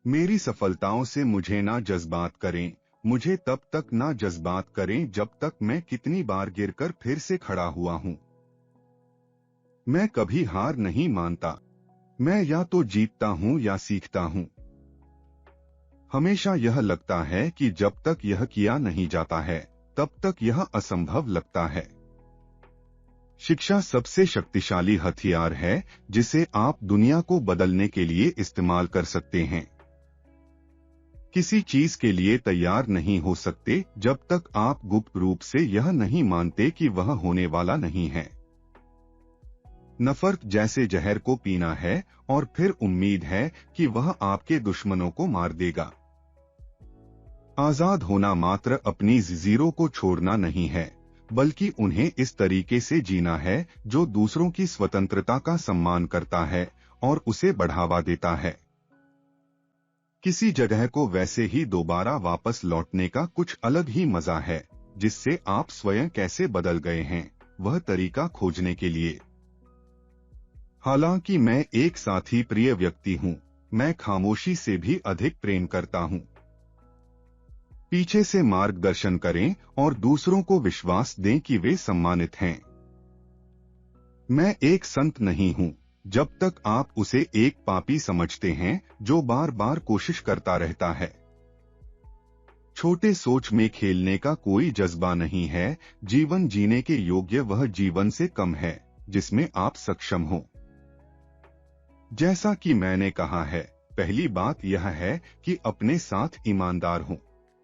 मेरी सफलताओं से मुझे ना जज्बात करें, मुझे तब तक ना जज्बात करें जब तक मैं कितनी बार गिरकर फिर से खड़ा हुआ हूं। मैं कभी हार नहीं मानता। मैं या तो जीतता हूं या सीखता हूं। हमेशा यह लगता है कि जब तक यह किया नहीं जाता है, तब तक यह असंभव लगता है। शिक्षा सबसे शक्तिशाली हथियार है जिसे आप दुनिया को बदलने के लिए इस्तेमाल कर सकते हैं। किसी चीज के लिए तैयार नहीं हो सकते जब तक आप गुप्त रूप से यह नहीं मानते कि वह होने वाला नहीं है। नफरत जैसे जहर को पीना है और फिर उम्मीद है कि वह आपके दुश्मनों को मार देगा। आजाद होना मात्र अपनी ज़ीरो को छोड़ना नहीं है, बल्कि उन्हें इस तरीके से जीना है जो दूसरों की स्वतंत्रता का सम्मान करता है और उसे बढ़ावा देता है। किसी जगह को वैसे ही दोबारा वापस लौटने का कुछ अलग ही मजा है, जिससे आप स्वयं कैसे बदल गए हैं, वह तरीका खोजने के लिए। हालांकि मैं एक साथी प्रिय व्यक्ति हूं, मैं खामोशी से भी अधिक प्रेम करता हूं। पीछे से मार्गदर्शन करें और दूसरों को विश्वास दें कि वे सम्मानित हैं। मैं एक संत नहीं हूं, जब तक आप उसे एक पापी समझते हैं जो बार बार कोशिश करता रहता है। छोटे सोच में खेलने का कोई जज्बा नहीं है। जीवन जीने के योग्य वह जीवन से कम है जिसमें आप सक्षम हो। जैसा कि मैंने कहा है, पहली बात यह है कि अपने साथ ईमानदार हों।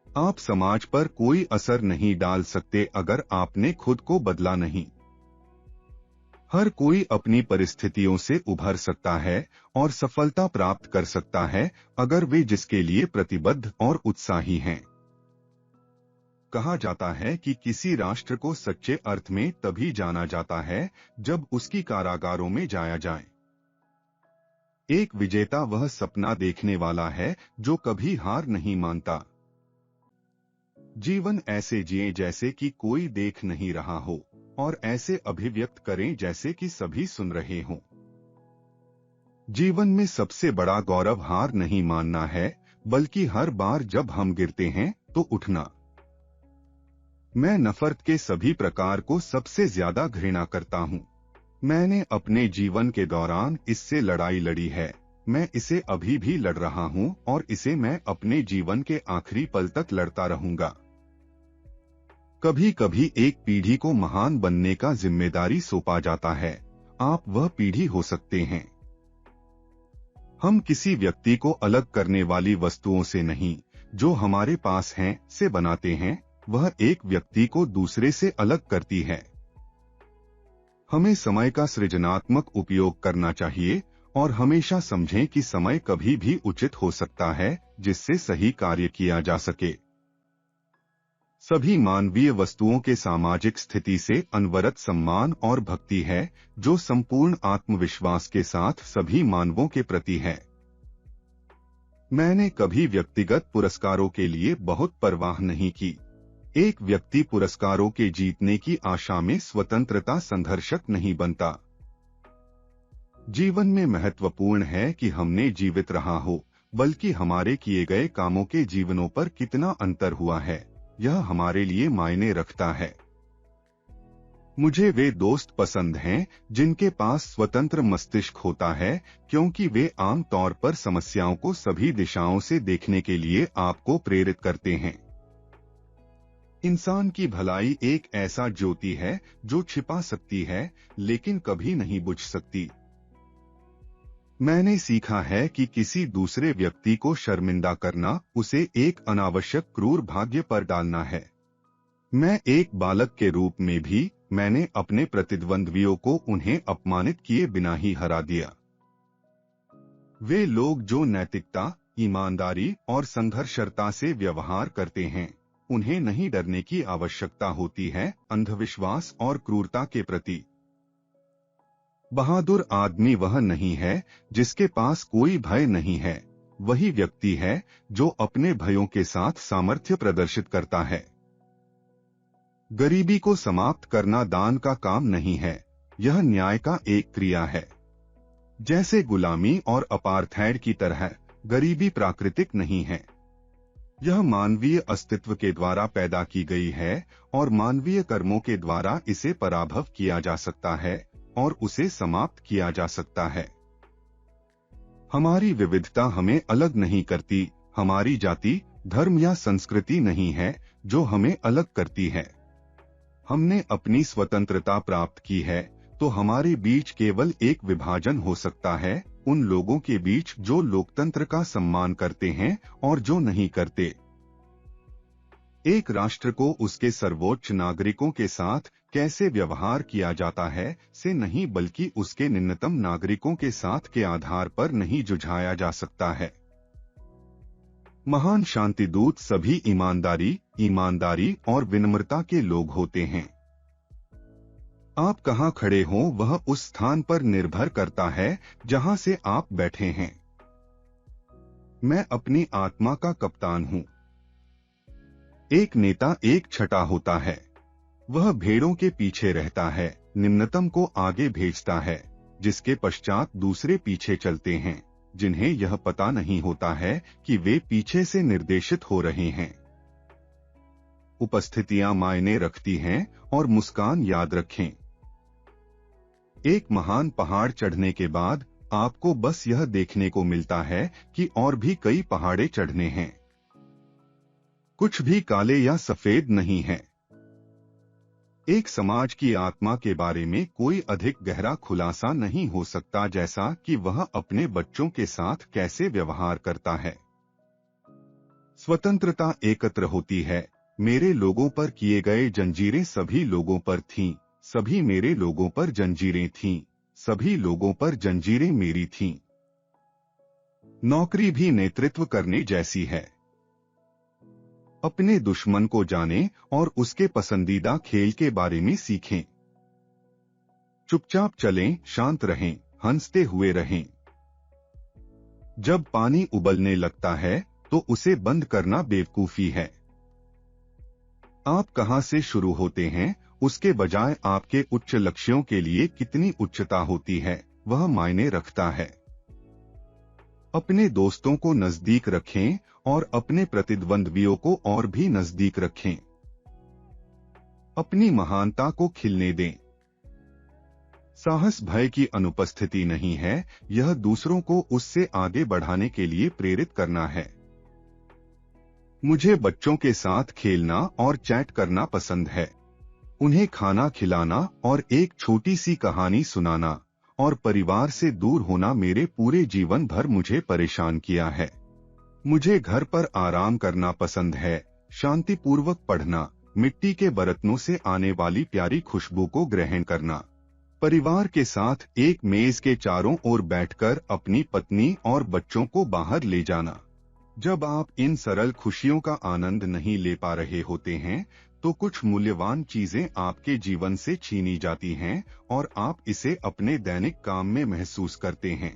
आप समाज पर कोई असर नहीं डाल सकते अगर आपने खुद को बदला नहीं। हर कोई अपनी परिस्थितियों से उभर सकता है और सफलता प्राप्त कर सकता है अगर वे जिसके लिए प्रतिबद्ध और उत्साही हैं। कहा जाता है कि किसी राष्ट्र को सच्चे अर्थ में तभी जाना जाता है जब उसकी कारागारों में जाया जाए। एक विजेता वह सपना देखने वाला है जो कभी हार नहीं मानता। जीवन ऐसे जिए जैसे कि कोई देख नहीं रहा हो, और ऐसे अभिव्यक्त करें जैसे कि सभी सुन रहे हों। जीवन में सबसे बड़ा गौरव हार नहीं मानना है, बल्कि हर बार जब हम गिरते हैं तो उठना। मैं नफरत के सभी प्रकार को सबसे ज्यादा घृणा करता हूं। मैंने अपने जीवन के दौरान इससे लड़ाई लड़ी है। मैं इसे अभी भी लड़ रहा हूं और इसे मैं अपने जीवन के आखिरी पल तक लड़ता रहूंगा। कभी कभी एक पीढ़ी को महान बनने का जिम्मेदारी सौंपा जाता है। आप वह पीढ़ी हो सकते हैं। हम किसी व्यक्ति को अलग करने वाली वस्तुओं से नहीं, जो हमारे पास हैं, से बनाते हैं। वह एक व्यक्ति को दूसरे से अलग करती है। हमें समय का सृजनात्मक उपयोग करना चाहिए और हमेशा समझें कि समय कभी भी उचित हो सकता है जिससे सही कार्य किया जा सके। सभी मानवीय वस्तुओं के सामाजिक स्थिति से अनवरत सम्मान और भक्ति है, जो संपूर्ण आत्मविश्वास के साथ सभी मानवों के प्रति है। मैंने कभी व्यक्तिगत पुरस्कारों के लिए बहुत परवाह नहीं की। एक व्यक्ति पुरस्कारों के जीतने की आशा में स्वतंत्रता संघर्षक नहीं बनता। जीवन में महत्वपूर्ण है कि हमने जीवित रहा हो, बल्कि हमारे किए गए कामों के जीवनों पर कितना अंतर हुआ है, यह हमारे लिए मायने रखता है। मुझे वे दोस्त पसंद हैं जिनके पास स्वतंत्र मस्तिष्क होता है, क्योंकि वे आम तौर पर समस्याओं को सभी दिशाओं से देखने के लिए आपको प्रेरित करते हैं। इंसान की भलाई एक ऐसा ज्योति है जो छिपा सकती है लेकिन कभी नहीं बुझ सकती। मैंने सीखा है कि किसी दूसरे व्यक्ति को शर्मिंदा करना उसे एक अनावश्यक क्रूर भाग्य पर डालना है। मैं एक बालक के रूप में भी मैंने अपने प्रतिद्वंद्वियों को उन्हें अपमानित किए बिना ही हरा दिया। वे लोग जो नैतिकता, ईमानदारी और संघर्षरता से व्यवहार करते हैं, उन्हें नहीं डरने की आवश्यकता होती है अंधविश्वास और क्रूरता के प्रति। बहादुर आदमी वह नहीं है जिसके पास कोई भय नहीं है, वही व्यक्ति है जो अपने भयों के साथ सामर्थ्य प्रदर्शित करता है। गरीबी को समाप्त करना दान का काम नहीं है, यह न्याय का एक क्रिया है। जैसे गुलामी और अपार्थाइड की तरह गरीबी प्राकृतिक नहीं है। यह मानवीय अस्तित्व के द्वारा पैदा की गई है और मानवीय कर्मों के द्वारा इसे पराभव किया जा सकता है और उसे समाप्त किया जा सकता है। हमारी विविधता हमें अलग नहीं करती, हमारी जाति, धर्म या संस्कृति नहीं है जो हमें अलग करती है। हमने अपनी स्वतंत्रता प्राप्त की है, तो हमारे बीच केवल एक विभाजन हो सकता है, उन लोगों के बीच जो लोकतंत्र का सम्मान करते हैं और जो नहीं करते। एक राष्ट्र को उसके सर्वोच्च नागरिकों के साथ कैसे व्यवहार किया जाता है से नहीं, बल्कि उसके निम्नतम नागरिकों के साथ के आधार पर नहीं जुझाया जा सकता है। महान शांतिदूत सभी ईमानदारी और विनम्रता के लोग होते हैं। आप कहां खड़े हो वह उस स्थान पर निर्भर करता है जहां से आप बैठे हैं। मैं अपनी आत्मा का कप्तान हूं। एक नेता एक छटा होता है। वह भेड़ों के पीछे रहता है, निम्नतम को आगे भेजता है, जिसके पश्चात दूसरे पीछे चलते हैं, जिन्हें यह पता नहीं होता है कि वे पीछे से निर्देशित हो रहे हैं। उपस्थितियां मायने रखती हैं और मुस्कान याद रखें। एक महान पहाड़ चढ़ने के बाद आपको बस यह देखने को मिलता है कि और भी कई पहाड़े चढ़ने हैं। कुछ भी काले या सफेद नहीं है। एक समाज की आत्मा के बारे में कोई अधिक गहरा खुलासा नहीं हो सकता जैसा कि वह अपने बच्चों के साथ कैसे व्यवहार करता है। स्वतंत्रता एकत्र होती है। मेरे लोगों पर किए गए जंजीरें सभी लोगों पर थीं, सभी मेरे लोगों पर जंजीरें थीं, सभी लोगों पर जंजीरें मेरी थीं। नौकरी भी नेतृत्व करने जैसी है। अपने दुश्मन को जानें और उसके पसंदीदा खेल के बारे में सीखें। चुपचाप चलें, शांत रहें, हंसते हुए रहें। जब पानी उबलने लगता है तो उसे बंद करना बेवकूफी है। आप कहां से शुरू होते हैं, उसके बजाय आपके उच्च लक्ष्यों के लिए कितनी उच्चता होती है, वह मायने रखता है। अपने दोस्तों को नजदीक रखें और अपने प्रतिद्वंद्वियों को और भी नजदीक रखें। अपनी महानता को खिलने दें। साहस भय की अनुपस्थिति नहीं है, यह दूसरों को उससे आगे बढ़ाने के लिए प्रेरित करना है। मुझे बच्चों के साथ खेलना और चैट करना पसंद है। उन्हें खाना खिलाना और एक छोटी सी कहानी सुनाना और परिवार से दूर होना मेरे पूरे जीवन भर मुझे परेशान किया है। मुझे घर पर आराम करना पसंद है, शांतिपूर्वक पढ़ना, मिट्टी के बर्तनों से आने वाली प्यारी खुशबू को ग्रहण करना, परिवार के साथ एक मेज के चारों ओर बैठकर अपनी पत्नी और बच्चों को बाहर ले जाना। जब आप इन सरल खुशियों का आनंद नहीं ले पा रहे होते हैं तो कुछ मूल्यवान चीजें आपके जीवन से छीनी जाती हैं और आप इसे अपने दैनिक काम में महसूस करते हैं।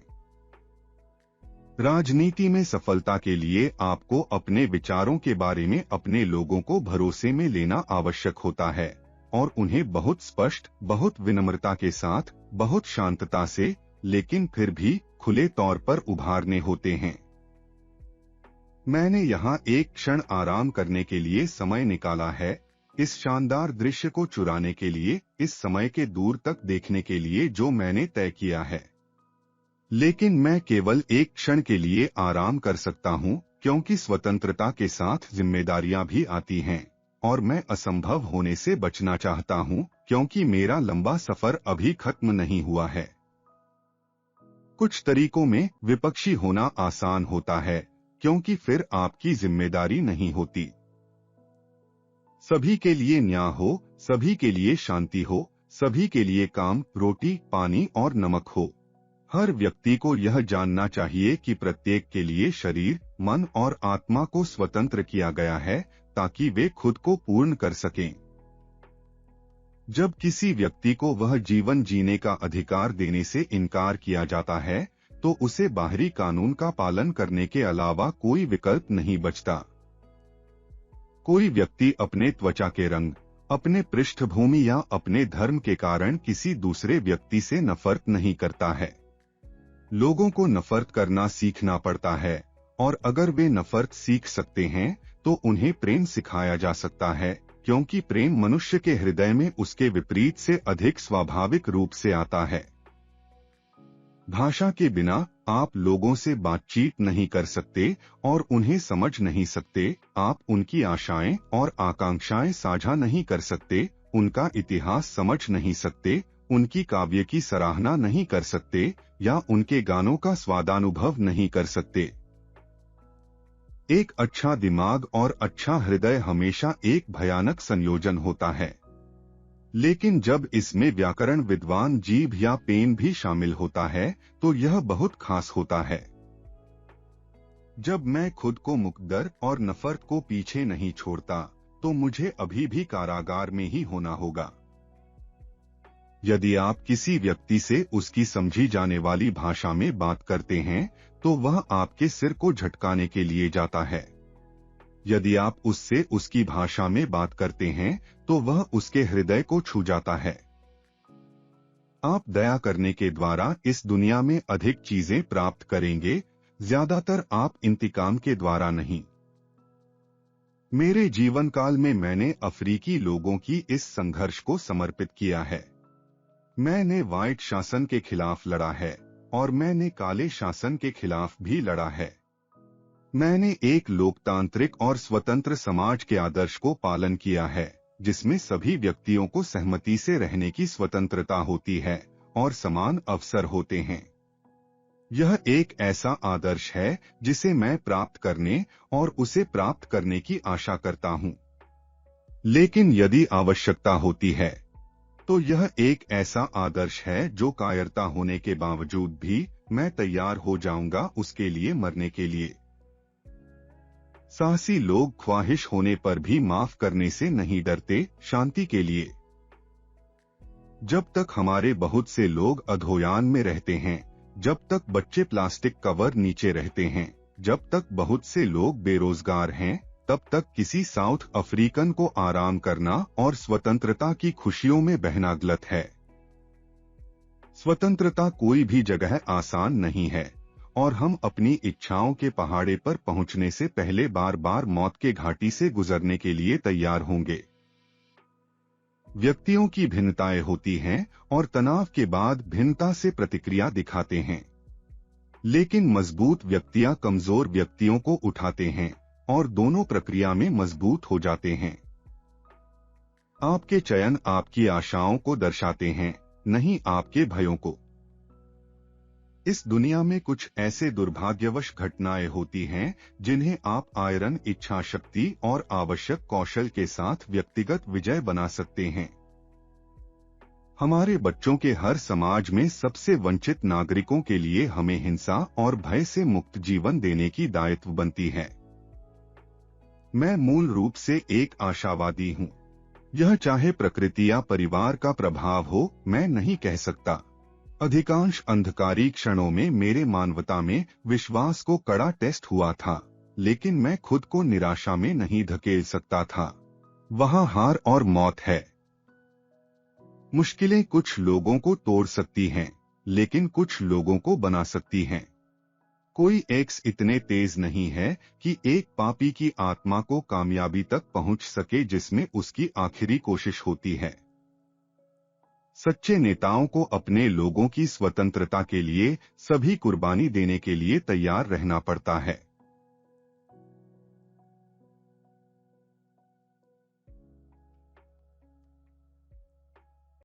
राजनीति में सफलता के लिए आपको अपने विचारों के बारे में अपने लोगों को भरोसे में लेना आवश्यक होता है और उन्हें बहुत स्पष्ट, बहुत विनम्रता के साथ, बहुत शांतता से, लेकिन फिर भी खुले तौर पर उभारने होते हैं। मैंने यहाँ एक क्षण आराम करने के लिए समय निकाला है, इस शानदार दृश्य को चुराने के लिए, इस समय के दूर तक देखने के लिए जो मैंने तय किया है। लेकिन मैं केवल एक क्षण के लिए आराम कर सकता हूँ, क्योंकि स्वतंत्रता के साथ जिम्मेदारियां भी आती हैं और मैं असंभव होने से बचना चाहता हूँ, क्योंकि मेरा लंबा सफर अभी खत्म नहीं हुआ है। कुछ तरीकों में विपक्षी होना आसान होता है, क्योंकि फिर आपकी जिम्मेदारी नहीं होती। सभी के लिए न्याय हो, सभी के लिए शांति हो, सभी के लिए काम, रोटी, पानी और नमक हो। हर व्यक्ति को यह जानना चाहिए कि प्रत्येक के लिए शरीर, मन और आत्मा को स्वतंत्र किया गया है ताकि वे खुद को पूर्ण कर सकें। जब किसी व्यक्ति को वह जीवन जीने का अधिकार देने से इनकार किया जाता है तो उसे बाहरी कानून का पालन करने के अलावा कोई विकल्प नहीं बचता। कोई व्यक्ति अपने त्वचा के रंग, अपने पृष्ठभूमि या अपने धर्म के कारण किसी दूसरे व्यक्ति से नफरत नहीं करता है। लोगों को नफरत करना सीखना पड़ता है और अगर वे नफरत सीख सकते हैं तो उन्हें प्रेम सिखाया जा सकता है, क्योंकि प्रेम मनुष्य के हृदय में उसके विपरीत से अधिक स्वाभाविक रूप से आता है। भाषा के बिना आप लोगों से बातचीत नहीं कर सकते और उन्हें समझ नहीं सकते। आप उनकी आशाएं और आकांक्षाएं साझा नहीं कर सकते, उनका इतिहास समझ नहीं सकते, उनकी काव्य की सराहना नहीं कर सकते या उनके गानों का स्वादानुभव नहीं कर सकते। एक अच्छा दिमाग और अच्छा हृदय हमेशा एक भयानक संयोजन होता है, लेकिन जब इसमें व्याकरण विद्वान जीभ या पेन भी शामिल होता है तो यह बहुत खास होता है। जब मैं खुद को मुकद्दर और नफरत को पीछे नहीं छोड़ता तो मुझे अभी भी कारागार में ही होना होगा। यदि आप किसी व्यक्ति से उसकी समझी जाने वाली भाषा में बात करते हैं तो वह आपके सिर को झटकाने के लिए जाता है। यदि आप उससे उसकी भाषा में बात करते हैं तो वह उसके हृदय को छू जाता है। आप दया करने के द्वारा इस दुनिया में अधिक चीजें प्राप्त करेंगे, ज्यादातर आप इंतकाम के द्वारा नहीं। मेरे जीवन काल में मैंने अफ्रीकी लोगों की इस संघर्ष को समर्पित किया है। मैंने व्हाइट शासन के खिलाफ लड़ा है और मैंने काले शासन के खिलाफ भी लड़ा है। मैंने एक लोकतांत्रिक और स्वतंत्र समाज के आदर्श को पालन किया है, जिसमें सभी व्यक्तियों को सहमति से रहने की स्वतंत्रता होती है और समान अवसर होते हैं। यह एक ऐसा आदर्श है जिसे मैं प्राप्त करने और उसे प्राप्त करने की आशा करता हूं। लेकिन यदि आवश्यकता होती है तो यह एक ऐसा आदर्श है जो कायरता होने के बावजूद भी मैं तैयार हो जाऊंगा उसके लिए मरने के लिए। साहसी लोग ख्वाहिश होने पर भी माफ करने से नहीं डरते, शांति के लिए। जब तक हमारे बहुत से लोग अधोयान में रहते हैं, जब तक बच्चे प्लास्टिक कवर नीचे रहते हैं, जब तक बहुत से लोग बेरोजगार हैं, तब तक किसी साउथ अफ्रीकन को आराम करना और स्वतंत्रता की खुशियों में बहना गलत है। स्वतंत्रता कोई भी जगह आसान नहीं है और हम अपनी इच्छाओं के पहाड़े पर पहुंचने से पहले बार बार मौत के घाटी से गुजरने के लिए तैयार होंगे। व्यक्तियों की भिन्नताएं होती हैं और तनाव के बाद भिन्नता से प्रतिक्रिया दिखाते हैं, लेकिन मजबूत व्यक्तियां कमजोर व्यक्तियों को उठाते हैं और दोनों प्रक्रिया में मजबूत हो जाते हैं। आपके चयन आपकी आशाओं को दर्शाते हैं, नहीं आपके भयों को। इस दुनिया में कुछ ऐसे दुर्भाग्यवश घटनाएं होती हैं जिन्हें आप आयरन इच्छा शक्ति और आवश्यक कौशल के साथ व्यक्तिगत विजय बना सकते हैं। हमारे बच्चों के हर समाज में सबसे वंचित नागरिकों के लिए हमें हिंसा और भय से मुक्त जीवन देने की दायित्व बनती है। मैं मूल रूप से एक आशावादी हूँ। यह चाहे प्रकृति या परिवार का प्रभाव हो, मैं नहीं कह सकता। अधिकांश अंधकारी क्षणों में मेरे मानवता में विश्वास को कड़ा टेस्ट हुआ था, लेकिन मैं खुद को निराशा में नहीं धकेल सकता था। वहाँ हार और मौत है। मुश्किलें कुछ लोगों को तोड़ सकती हैं, लेकिन कुछ लोगों को बना सकती हैं। कोई एक्स इतने तेज नहीं है कि एक पापी की आत्मा को कामयाबी तक पहुंच सके जिसमें उसकी आखिरी कोशिश होती है। सच्चे नेताओं को अपने लोगों की स्वतंत्रता के लिए सभी कुर्बानी देने के लिए तैयार रहना पड़ता है।